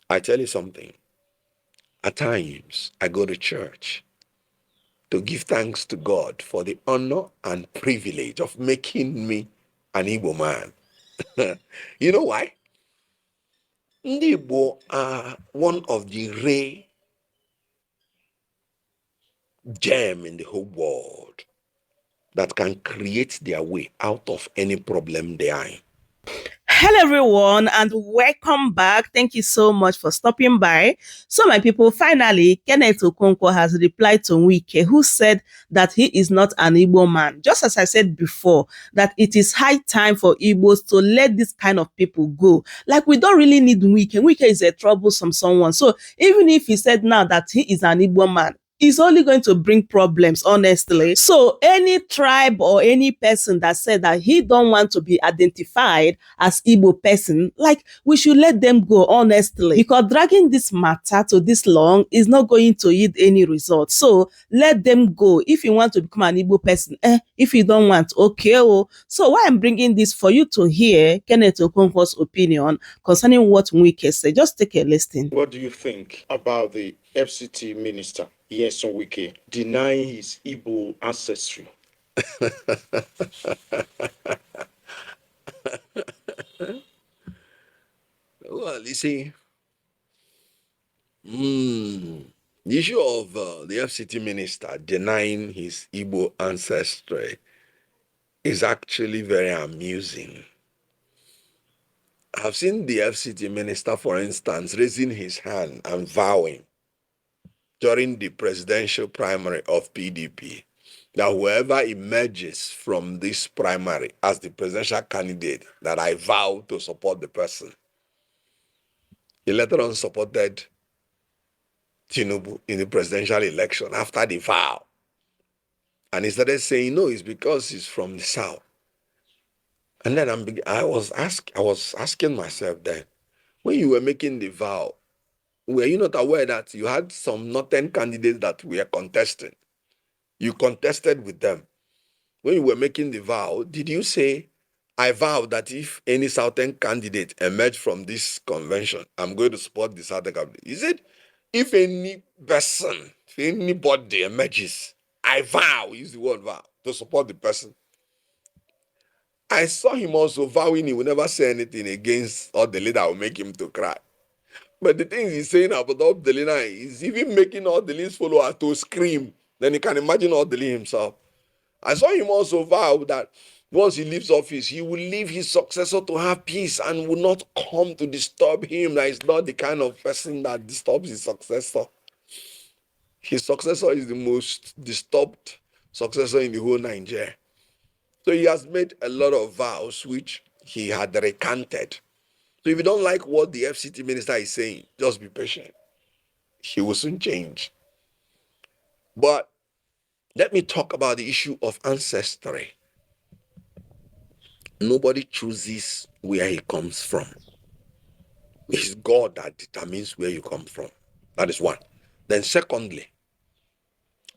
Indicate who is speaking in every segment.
Speaker 1: I tell you something. At times, I go to church to give thanks to God for the honor and privilege of making me an Igbo man. You know why? Ndị Igbo are one of the rare gem in the whole world that can create their way out of any problem they are in.
Speaker 2: Hello, everyone, and welcome back. Thank you so much for stopping by. So, my people, finally, Kenneth Okonkwo has replied to Wike, who said that he is not an Igbo man. Just as I said before, that it is high time for Igbos to let this kind of people go. Like, we don't really need Wike. Wike is a troublesome someone. So, even if he said now that he is an Igbo man, is only going to bring problems, honestly. So any tribe or any person that said that he don't want to be identified as Igbo person, like, we should let them go, honestly, because dragging this matter to this long is not going to yield any result. So let them go. If you want to become an Igbo person, if you don't want, okay. Oh. So why I'm bringing this for you to hear Kenneth Okonkwo's opinion concerning what Wike said. Just take a listen.
Speaker 3: What do you think about the FCT minister, Yes Wike, denying his Igbo ancestry?
Speaker 1: Well, you see, the issue of the FCT minister denying his Igbo ancestry is actually very amusing. I've seen the FCT minister, for instance, raising his hand and vowing during the presidential primary of PDP that whoever emerges from this primary as the presidential candidate, that I vow to support the person. He later on supported Tinubu in the presidential election after the vow. And he started saying, no, it's because he's from the South. And then I was asking myself then, when you were making the vow, were you not aware that you had some northern candidates that were contesting? You contested with them. When you were making the vow, did you say, I vow that if any southern candidate emerged from this convention, I'm going to support the southern candidate? Is it, if any person, if anybody emerges, I vow, use the word vow, to support the person? I saw him also vowing he would never say anything against Odelina that will make him to cry. But the things he's saying about Odelina is even making Odeline's followers to scream. Then you can imagine Odeline himself. I saw him also vow that once he leaves office, he will leave his successor to have peace and will not come to disturb him. That is not the kind of person that disturbs his successor. His successor is the most disturbed successor in the whole Nigeria. So he has made a lot of vows which he had recanted. So if you don't like what the FCT minister is saying, just be patient. He will soon change. But let me talk about the issue of ancestry. Nobody chooses where he comes from. It's God that determines where you come from. That is one. Then secondly,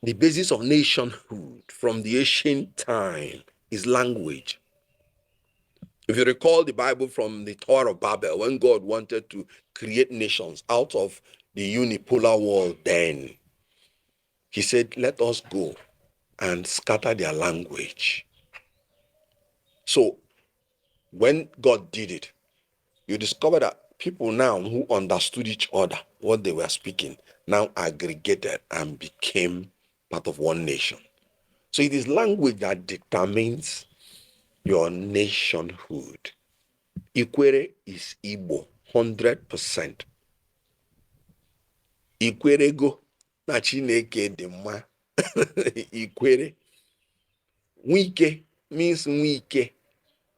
Speaker 1: the basis of nationhood from the ancient time is language. If you recall the Bible from the Tower of Babel, when God wanted to create nations out of the unipolar world, then he said, let us go and scatter their language. So when God did it, you discover that people now who understood each other, what they were speaking, now aggregated and became part of one nation. So it is language that determines your nationhood. Ikwere is Igbo, 100%. Ikwerego na Chineke dị mma. Ikwere. Wike means Wike,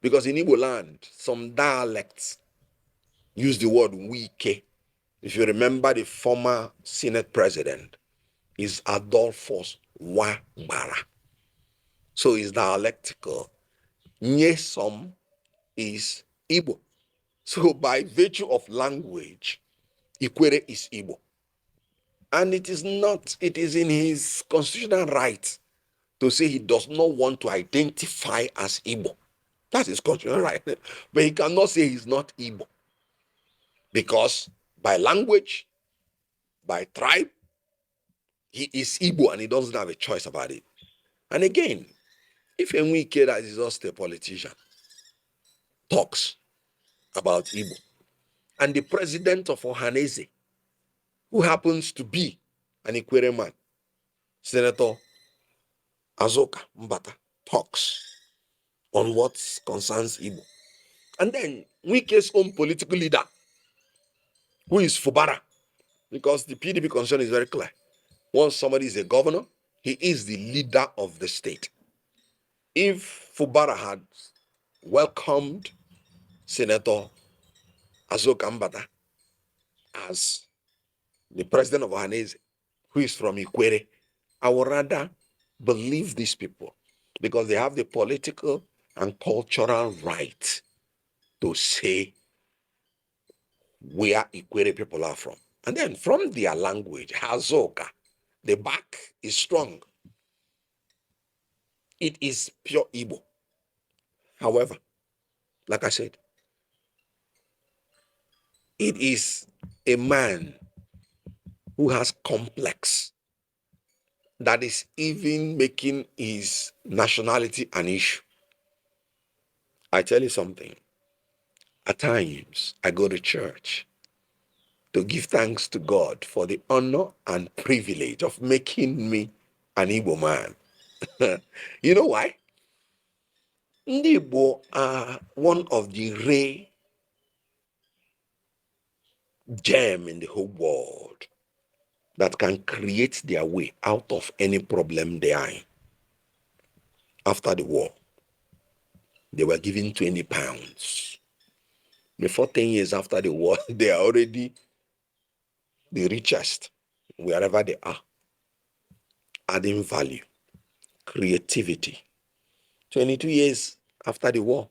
Speaker 1: because in Igbo land, some dialects use the word Wike. If you remember, the former Senate president is Adolphus Wagbara. So it's dialectical. Nyesom is Igbo. So by virtue of language, Ikwere is Igbo. And it is not, it is in his constitutional right to say he does not want to identify as Igbo. That's his constitutional right. But he cannot say he's not Igbo, because by language, by tribe. He is Igbo and he doesn't have a choice about it. And again, if a Wike that is just a politician talks about Igbo, and the president of Ohanese, who happens to be an Ikwere man, Senator Azoka Mbata, talks on what concerns Igbo, and then Wike's own political leader, who is Fubara, because the PDP concern is very clear. Once somebody is a governor, he is the leader of the state. If Fubara had welcomed Senator Azoka Mbata as the president of Ohanese, who is from Ikwere, I would rather believe these people because they have the political and cultural right to say where Ikwere people are from. And then from their language, Azoka, the back is strong. It is pure Igbo. However, like I said, it is a man who has complex that is even making his nationality an issue. I tell you something. At times, I go to church to give thanks to God for the honor and privilege of making me an Igbo man. You know why? Ndị Igbo are one of the rare gem in the whole world that can create their way out of any problem they are in. After the war, they were given 20 pounds. Before 10 years after the war, they are already the richest wherever they are, adding value, creativity. 22 years after the war,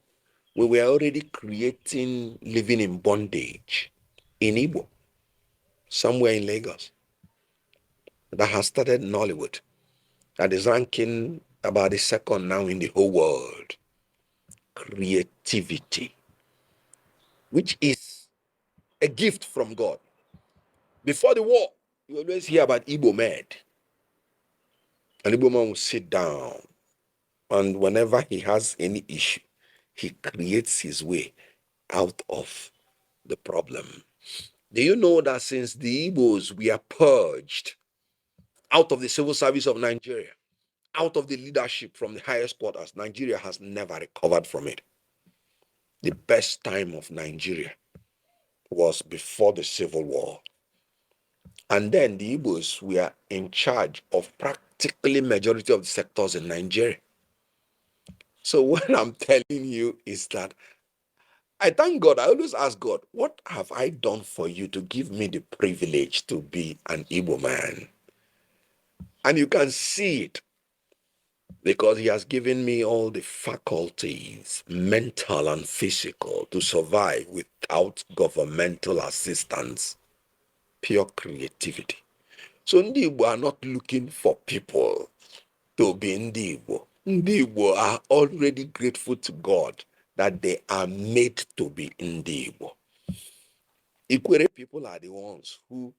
Speaker 1: we were already creating living in bondage in Igbo, somewhere in Lagos, that has started in Hollywood, that is ranking about the second now in the whole world. Creativity, which is a gift from God. Before the war, you always hear about Igbo man. An Igbo man will sit down, and whenever he has any issue, he creates his way out of the problem. Do you know that since the Igbos were purged out of the civil service of Nigeria, out of the leadership from the highest quarters, Nigeria has never recovered from it. The best time of Nigeria was before the Civil War. And then the Igbos were in charge of practically majority of the sectors in Nigeria. So what I'm telling you is that I thank God. I always ask God, what have I done for you to give me the privilege to be an Igbo man? And you can see it because he has given me all the faculties, mental and physical, to survive without governmental assistance. Pure creativity. So Ndị Igbo are not looking for people to be Ndị Igbo. Ndị Igbo are already grateful to God that they are made to be Ndị Igbo. Ikwere people are the ones who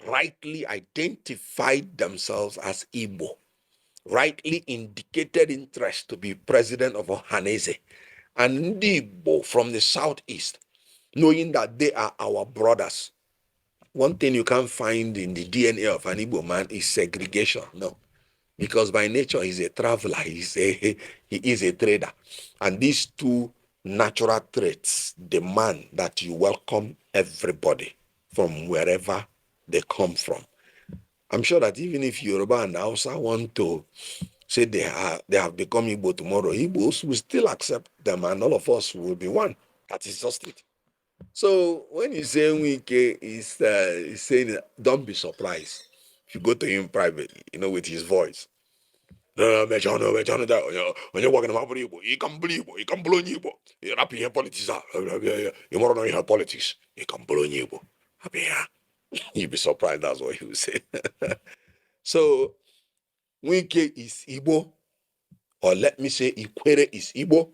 Speaker 1: rightly identified themselves as Igbo, rightly indicated interest to be president of Ohanese, and Ndị Igbo from the southeast, knowing that they are our brothers. One thing you can't find in the DNA of an Igbo man is segregation. No, because by nature he's a traveler, he is a trader, and these two natural traits demand that you welcome everybody from wherever they come from. I'm sure that even if Yoruba and Hausa want to say they have become Igbo tomorrow, Igbos will still accept them, and all of us will be one. That is just it. So when you say Wike is saying, don't be surprised if you go to him privately, with his voice. No, when you're walking about Igbo, you can believe Igbo, you can blow Igbo. You're happy here politics. You want to know you have politics, you can blow Igbo. Happy here. You'll be surprised, that's what he will say. So Wike is Igbo, or let me say Ikwere is Igbo,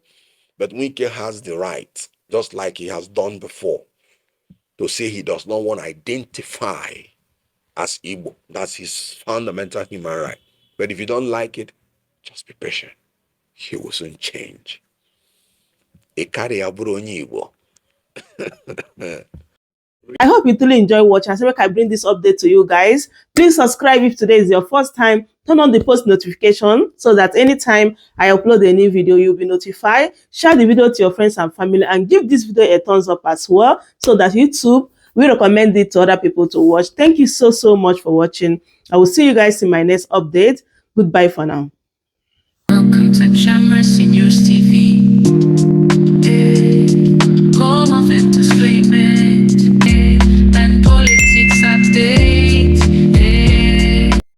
Speaker 1: but Wike has the right, just like he has done before, to say he does not want to identify as Igbo. That's his fundamental human right. But if you don't like it, just be patient. He will soon change. Ekari aburo onye Igbo.
Speaker 2: I hope you truly enjoy watching. As I bring this update to you guys, please subscribe if today is your first time. Turn on the post notification so that anytime I upload a new video, you'll be notified. Share the video to your friends and family and give this video a thumbs up as well so that YouTube will recommend it to other people to watch. Thank you so much for watching. I will see you guys in my next update. Goodbye for now.
Speaker 4: Welcome to Shamra Seniors TV. Call off it.